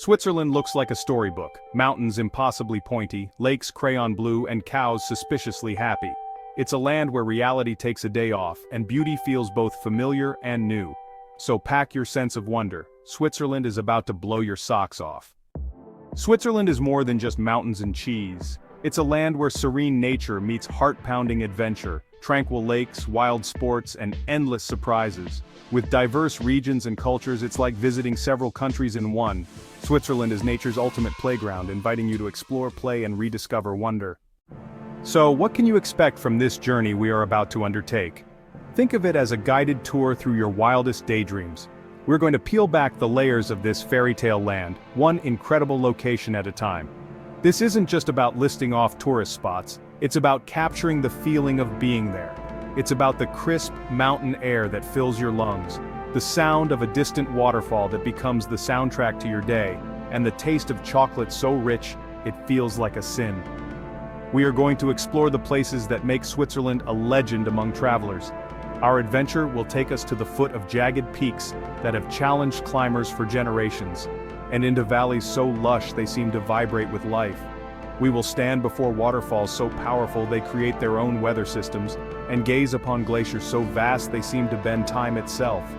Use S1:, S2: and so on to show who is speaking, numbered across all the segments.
S1: Switzerland looks like a storybook, mountains impossibly pointy, lakes crayon blue and cows suspiciously happy. It's a land where reality takes a day off and beauty feels both familiar and new. So pack your sense of wonder, Switzerland is about to blow your socks off. Switzerland is more than just mountains and cheese. It's a land where serene nature meets heart-pounding adventure, tranquil lakes, wild sports, and endless surprises. With diverse regions and cultures, it's like visiting several countries in one. Switzerland is nature's ultimate playground, inviting you to explore, play, and rediscover wonder. So, what can you expect from this journey we are about to undertake? Think of it as a guided tour through your wildest daydreams. We're going to peel back the layers of this fairy tale land, one incredible location at a time. This isn't just about listing off tourist spots, it's about capturing the feeling of being there. It's about the crisp mountain air that fills your lungs, the sound of a distant waterfall that becomes the soundtrack to your day, and the taste of chocolate so rich, it feels like a sin. We are going to explore the places that make Switzerland a legend among travelers. Our adventure will take us to the foot of jagged peaks that have challenged climbers for generations, and into valleys so lush they seem to vibrate with life. We will stand before waterfalls so powerful they create their own weather systems, and gaze upon glaciers so vast they seem to bend time itself.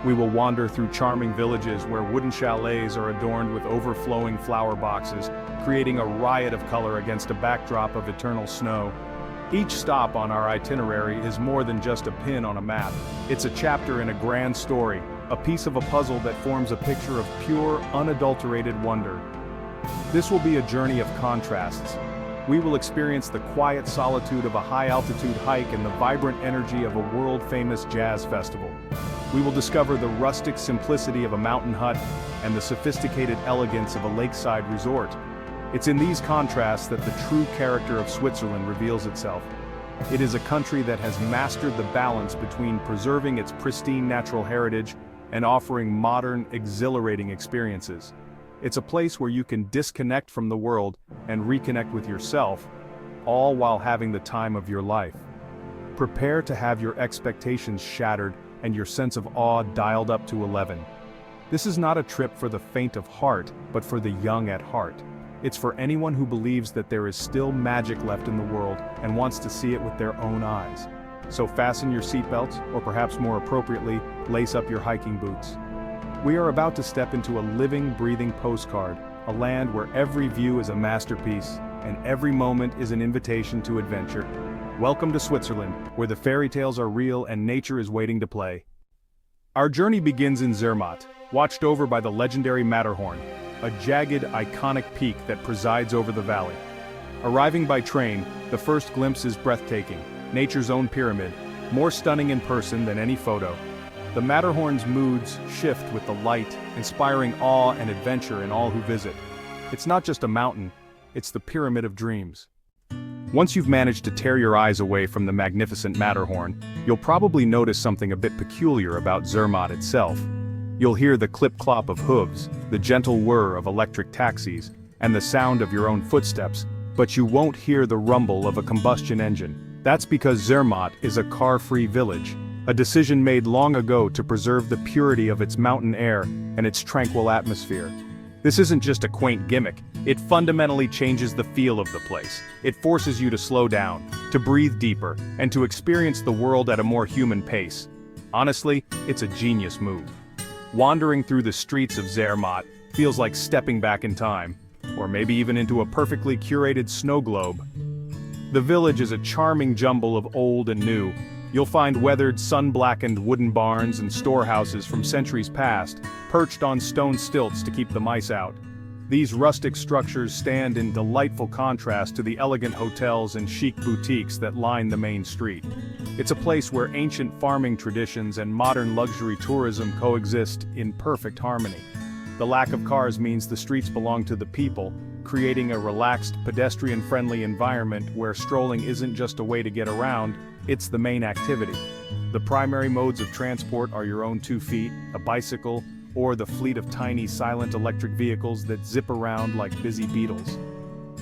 S1: We will wander through charming villages where wooden chalets are adorned with overflowing flower boxes, creating a riot of color against a backdrop of eternal snow. Each stop on our itinerary is more than just a pin on a map. It's a chapter in a grand story, a piece of a puzzle that forms a picture of pure, unadulterated wonder. This will be a journey of contrasts. We will experience the quiet solitude of a high-altitude hike and the vibrant energy of a world-famous jazz festival. We will discover the rustic simplicity of a mountain hut and the sophisticated elegance of a lakeside resort. It's in these contrasts that the true character of Switzerland reveals itself. It is a country that has mastered the balance between preserving its pristine natural heritage and offering modern, exhilarating experiences. It's a place where you can disconnect from the world and reconnect with yourself, all while having the time of your life. Prepare to have your expectations shattered and your sense of awe dialed up to 11. This is not a trip for the faint of heart, but for the young at heart. It's for anyone who believes that there is still magic left in the world and wants to see it with their own eyes. So fasten your seatbelts, or perhaps more appropriately, lace up your hiking boots. We are about to step into a living, breathing postcard, a land where every view is a masterpiece, and every moment is an invitation to adventure. Welcome to Switzerland, where the fairy tales are real and nature is waiting to play. Our journey begins in Zermatt, watched over by the legendary Matterhorn, a jagged, iconic peak that presides over the valley. Arriving by train, the first glimpse is breathtaking, nature's own pyramid, more stunning in person than any photo. The Matterhorn's moods shift with the light, inspiring awe and adventure in all who visit. It's not just a mountain, it's the pyramid of dreams. Once you've managed to tear your eyes away from the magnificent Matterhorn, you'll probably notice something a bit peculiar about Zermatt itself. You'll hear the clip-clop of hooves, the gentle whir of electric taxis, and the sound of your own footsteps, but you won't hear the rumble of a combustion engine. That's because Zermatt is a car-free village, a decision made long ago to preserve the purity of its mountain air and its tranquil atmosphere. This isn't just a quaint gimmick, it fundamentally changes the feel of the place. It forces you to slow down, to breathe deeper, and to experience the world at a more human pace. Honestly, it's a genius move. Wandering through the streets of Zermatt feels like stepping back in time, or maybe even into a perfectly curated snow globe. The village is a charming jumble of old and new. You'll find weathered, sun-blackened wooden barns and storehouses from centuries past, perched on stone stilts to keep the mice out. These rustic structures stand in delightful contrast to the elegant hotels and chic boutiques that line the main street. It's a place where ancient farming traditions and modern luxury tourism coexist in perfect harmony. The lack of cars means the streets belong to the people, creating a relaxed, pedestrian-friendly environment where strolling isn't just a way to get around, it's the main activity. The primary modes of transport are your own 2 feet, a bicycle, or the fleet of tiny silent electric vehicles that zip around like busy beetles.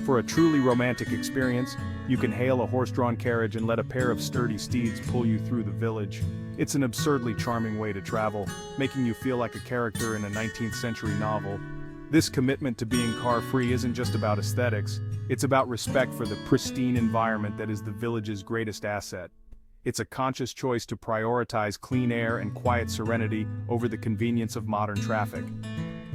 S1: For a truly romantic experience, you can hail a horse-drawn carriage and let a pair of sturdy steeds pull you through the village. It's an absurdly charming way to travel, making you feel like a character in a 19th century novel. This commitment to being car-free isn't just about aesthetics, it's about respect for the pristine environment that is the village's greatest asset. It's a conscious choice to prioritize clean air and quiet serenity over the convenience of modern traffic.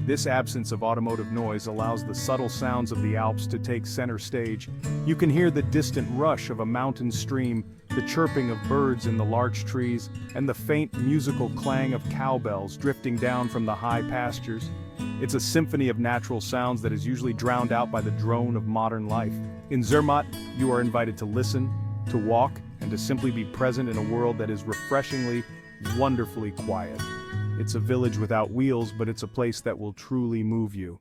S1: This absence of automotive noise allows the subtle sounds of the Alps to take center stage. You can hear the distant rush of a mountain stream, the chirping of birds in the larch trees, and the faint musical clang of cowbells drifting down from the high pastures. It's a symphony of natural sounds that is usually drowned out by the drone of modern life. In Zermatt, you are invited to listen, to walk, and to simply be present in a world that is refreshingly, wonderfully quiet. It's a village without wheels, but it's a place that will truly move you.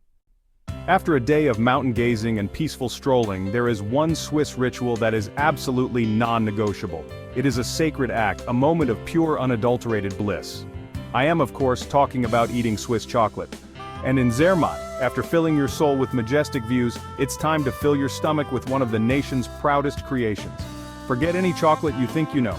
S1: After a day of mountain gazing and peaceful strolling, there is one Swiss ritual that is absolutely non-negotiable. It is a sacred act, a moment of pure unadulterated bliss. I am, of course, talking about eating Swiss chocolate. And in Zermatt, after filling your soul with majestic views, it's time to fill your stomach with one of the nation's proudest creations. Forget any chocolate you think you know.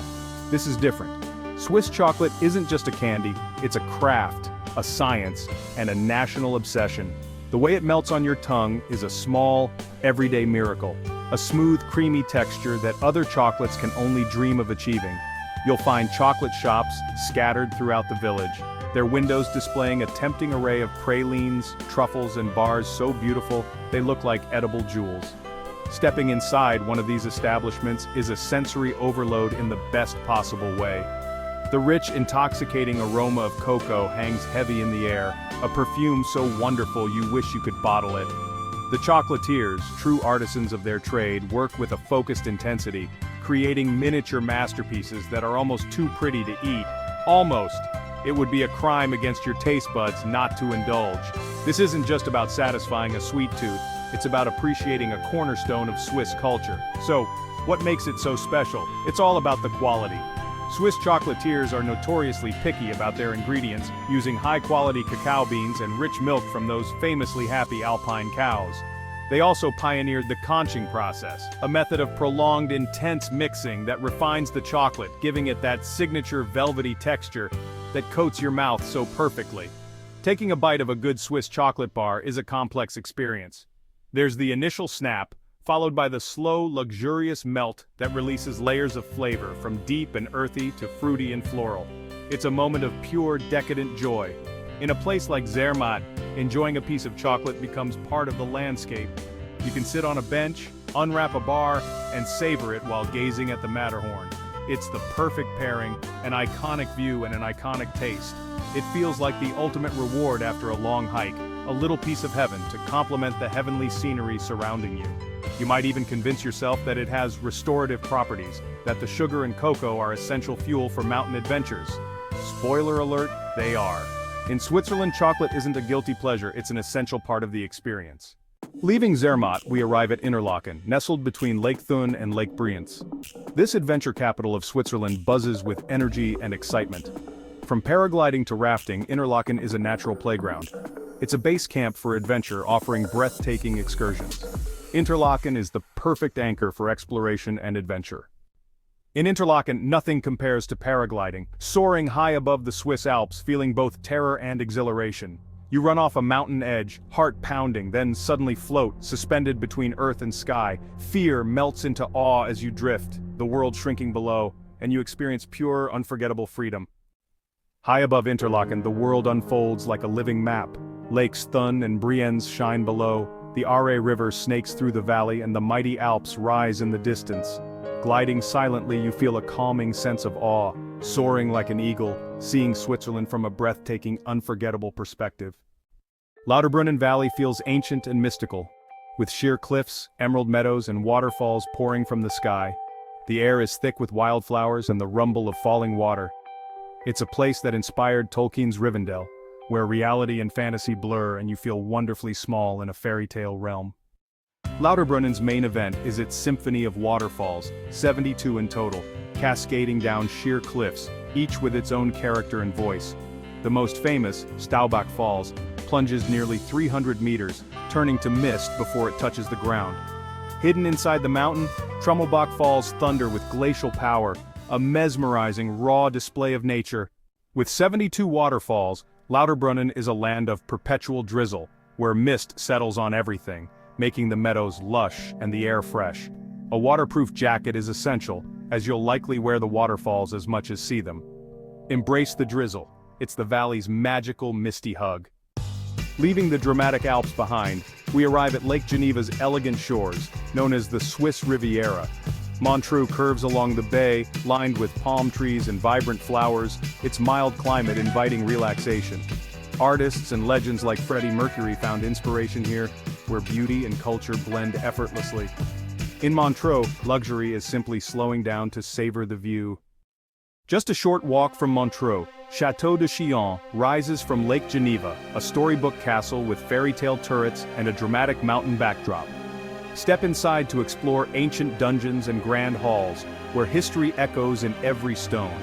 S1: This is different. Swiss chocolate isn't just a candy, it's a craft, a science, and a national obsession. The way it melts on your tongue is a small, everyday miracle, a smooth, creamy texture that other chocolates can only dream of achieving. You'll find chocolate shops scattered throughout the village, their windows displaying a tempting array of pralines, truffles, and bars so beautiful they look like edible jewels. Stepping inside one of these establishments is a sensory overload in the best possible way. The rich, intoxicating aroma of cocoa hangs heavy in the air, a perfume so wonderful you wish you could bottle it. The chocolatiers, true artisans of their trade, work with a focused intensity, creating miniature masterpieces that are almost too pretty to eat. Almost. It would be a crime against your taste buds not to indulge. This isn't just about satisfying a sweet tooth, it's about appreciating a cornerstone of Swiss culture. So, what makes it so special? It's all about the quality. Swiss chocolatiers are notoriously picky about their ingredients, using high-quality cacao beans and rich milk from those famously happy alpine cows. They also pioneered the conching process, a method of prolonged, intense mixing that refines the chocolate, giving it that signature velvety texture that coats your mouth so perfectly. Taking a bite of a good Swiss chocolate bar is a complex experience. There's the initial snap, followed by the slow, luxurious melt that releases layers of flavor from deep and earthy to fruity and floral. It's a moment of pure, decadent joy. In a place like Zermatt, enjoying a piece of chocolate becomes part of the landscape. You can sit on a bench, unwrap a bar, and savor it while gazing at the Matterhorn. It's the perfect pairing, an iconic view and an iconic taste. It feels like the ultimate reward after a long hike, a little piece of heaven to complement the heavenly scenery surrounding you. You might even convince yourself that it has restorative properties, that the sugar and cocoa are essential fuel for mountain adventures. Spoiler alert, they are. In Switzerland, chocolate isn't a guilty pleasure, it's an essential part of the experience. Leaving Zermatt, we arrive at Interlaken, nestled between Lake Thun and Lake Brienz. This adventure capital of Switzerland buzzes with energy and excitement. From paragliding to rafting, Interlaken is a natural playground. It's a base camp for adventure, offering breathtaking excursions. Interlaken is the perfect anchor for exploration and adventure. In Interlaken, nothing compares to paragliding, soaring high above the Swiss Alps, feeling both terror and exhilaration. You run off a mountain edge, heart pounding, then suddenly float, suspended between earth and sky. Fear melts into awe as you drift, the world shrinking below, and you experience pure, unforgettable freedom. High above Interlaken, the world unfolds like a living map. Lakes Thun and Brienz shine below, the Aare River snakes through the valley, and the mighty Alps rise in the distance. Gliding silently, you feel a calming sense of awe, soaring like an eagle, seeing Switzerland from a breathtaking, unforgettable perspective. Lauterbrunnen Valley feels ancient and mystical, with sheer cliffs, emerald meadows, and waterfalls pouring from the sky. The air is thick with wildflowers and the rumble of falling water. It's a place that inspired Tolkien's Rivendell, where reality and fantasy blur and you feel wonderfully small in a fairy tale realm. Lauterbrunnen's main event is its symphony of waterfalls, 72 in total, cascading down sheer cliffs, each with its own character and voice. The most famous, Staubach Falls, plunges nearly 300 meters, turning to mist before it touches the ground. Hidden inside the mountain, Trummelbach Falls thunder with glacial power, a mesmerizing, raw display of nature. With 72 waterfalls, Lauterbrunnen is a land of perpetual drizzle, where mist settles on everything, making the meadows lush and the air fresh. A waterproof jacket is essential, as you'll likely wear the waterfalls as much as see them. Embrace the drizzle. It's the valley's magical misty hug. Leaving the dramatic Alps behind, we arrive at Lake Geneva's elegant shores, known as the Swiss Riviera. Montreux curves along the bay, lined with palm trees and vibrant flowers, its mild climate inviting relaxation. Artists and legends like Freddie Mercury found inspiration here, where beauty and culture blend effortlessly. In Montreux, luxury is simply slowing down to savor the view. Just a short walk from Montreux, Château de Chillon rises from Lake Geneva, a storybook castle with fairy tale turrets and a dramatic mountain backdrop. Step inside to explore ancient dungeons and grand halls, where history echoes in every stone.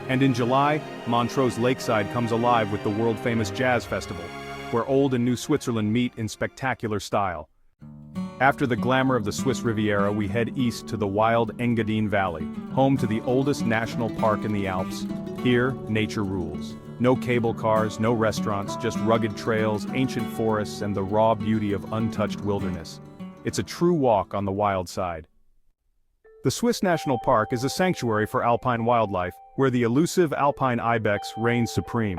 S1: And in July, Montreux's lakeside comes alive with the world-famous Jazz Festival, where old and new Switzerland meet in spectacular style. After the glamour of the Swiss Riviera, we head east to the wild Engadine Valley, home to the oldest national park in the Alps. Here, nature rules. No cable cars, no restaurants, just rugged trails, ancient forests, and the raw beauty of untouched wilderness. It's a true walk on the wild side. The Swiss National Park is a sanctuary for alpine wildlife, where the elusive alpine ibex reigns supreme.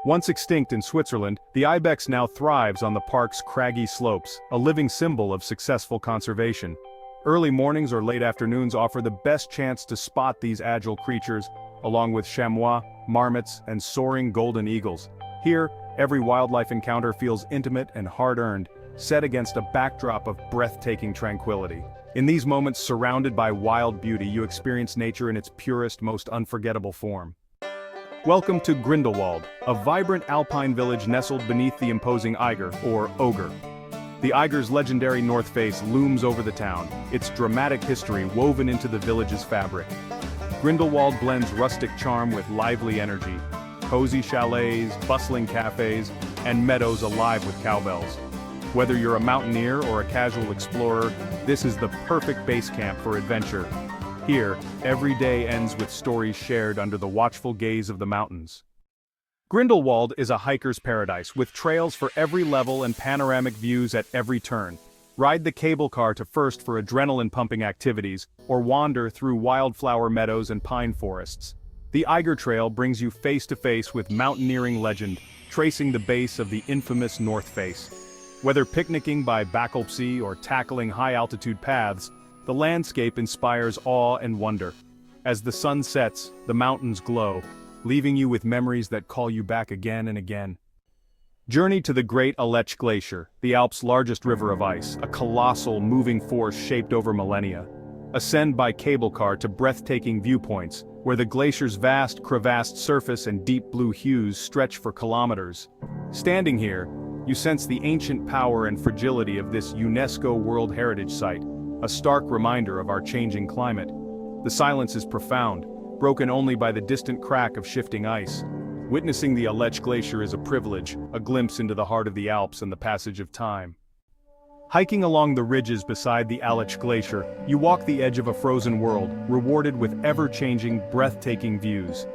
S1: Once extinct in Switzerland, the ibex now thrives on the park's craggy slopes, a living symbol of successful conservation. Early mornings or late afternoons offer the best chance to spot these agile creatures, along with chamois, marmots, and soaring golden eagles. Here, every wildlife encounter feels intimate and hard-earned, set against a backdrop of breathtaking tranquility. In these moments surrounded by wild beauty, you experience nature in its purest, most unforgettable form. Welcome to Grindelwald, a vibrant alpine village nestled beneath the imposing Eiger, or Ogre. The Eiger's legendary north face looms over the town, its dramatic history woven into the village's fabric. Grindelwald blends rustic charm with lively energy, cozy chalets, bustling cafes, and meadows alive with cowbells. Whether you're a mountaineer or a casual explorer, this is the perfect base camp for adventure. Here, every day ends with stories shared under the watchful gaze of the mountains. Grindelwald is a hiker's paradise, with trails for every level and panoramic views at every turn. Ride the cable car to first for adrenaline-pumping activities, or wander through wildflower meadows and pine forests. The Eiger Trail brings you face-to-face with mountaineering legend, tracing the base of the infamous North Face. Whether picnicking by Bacalpsee or tackling high-altitude paths, the landscape inspires awe and wonder. As the sun sets, the mountains glow, leaving you with memories that call you back again and again. Journey to the Great Aletsch Glacier, the Alps' largest river of ice, a colossal moving force shaped over millennia. Ascend by cable car to breathtaking viewpoints, where the glacier's vast, crevassed surface and deep blue hues stretch for kilometers. Standing here, you sense the ancient power and fragility of this UNESCO World Heritage Site, a stark reminder of our changing climate. The silence is profound, broken only by the distant crack of shifting ice. Witnessing the Aletsch Glacier is a privilege, a glimpse into the heart of the Alps and the passage of time. Hiking along the ridges beside the Aletsch Glacier, you walk the edge of a frozen world, rewarded with ever-changing, breathtaking views.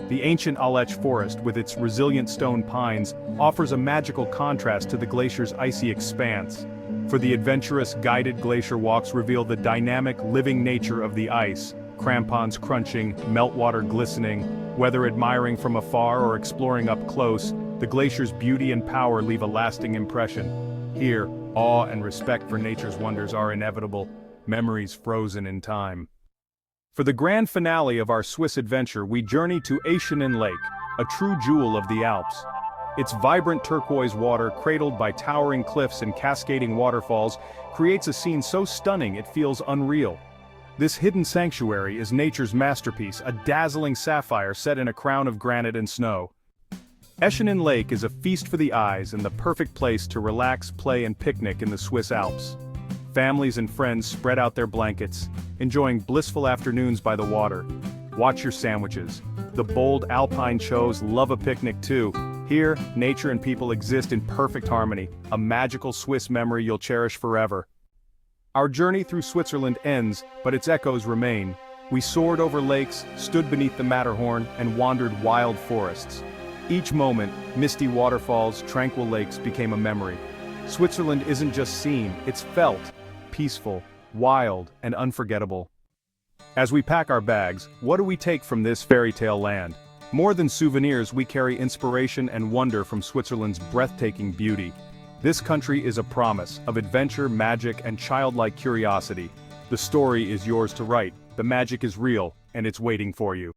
S1: The ancient Aletsch forest, with its resilient stone pines, offers a magical contrast to the glacier's icy expanse. For the adventurous, guided glacier walks reveal the dynamic, living nature of the ice, crampons crunching, meltwater glistening. Whether admiring from afar or exploring up close, the glacier's beauty and power leave a lasting impression. Here, awe and respect for nature's wonders are inevitable, memories frozen in time. For the grand finale of our Swiss adventure, we journey to Eschenen Lake, a true jewel of the Alps. Its vibrant turquoise water, cradled by towering cliffs and cascading waterfalls, creates a scene so stunning it feels unreal. This hidden sanctuary is nature's masterpiece, a dazzling sapphire set in a crown of granite and snow. Eschenen Lake is a feast for the eyes and the perfect place to relax, play, and picnic in the Swiss Alps. Families and friends spread out their blankets, enjoying blissful afternoons by the water. Watch your sandwiches. The bold alpine chos love a picnic too. Here, nature and people exist in perfect harmony, a magical Swiss memory you'll cherish forever. Our journey through Switzerland ends, but its echoes remain. We soared over lakes, stood beneath the Matterhorn, and wandered wild forests. Each moment, misty waterfalls, tranquil lakes became a memory, Switzerland isn't just seen, it's felt, peaceful, wild, and unforgettable. As we pack our bags, what do we take from this fairy tale land? More than souvenirs, we carry inspiration and wonder from Switzerland's breathtaking beauty. This country is a promise of adventure, magic, and childlike curiosity. The story is yours to write, the magic is real, and it's waiting for you.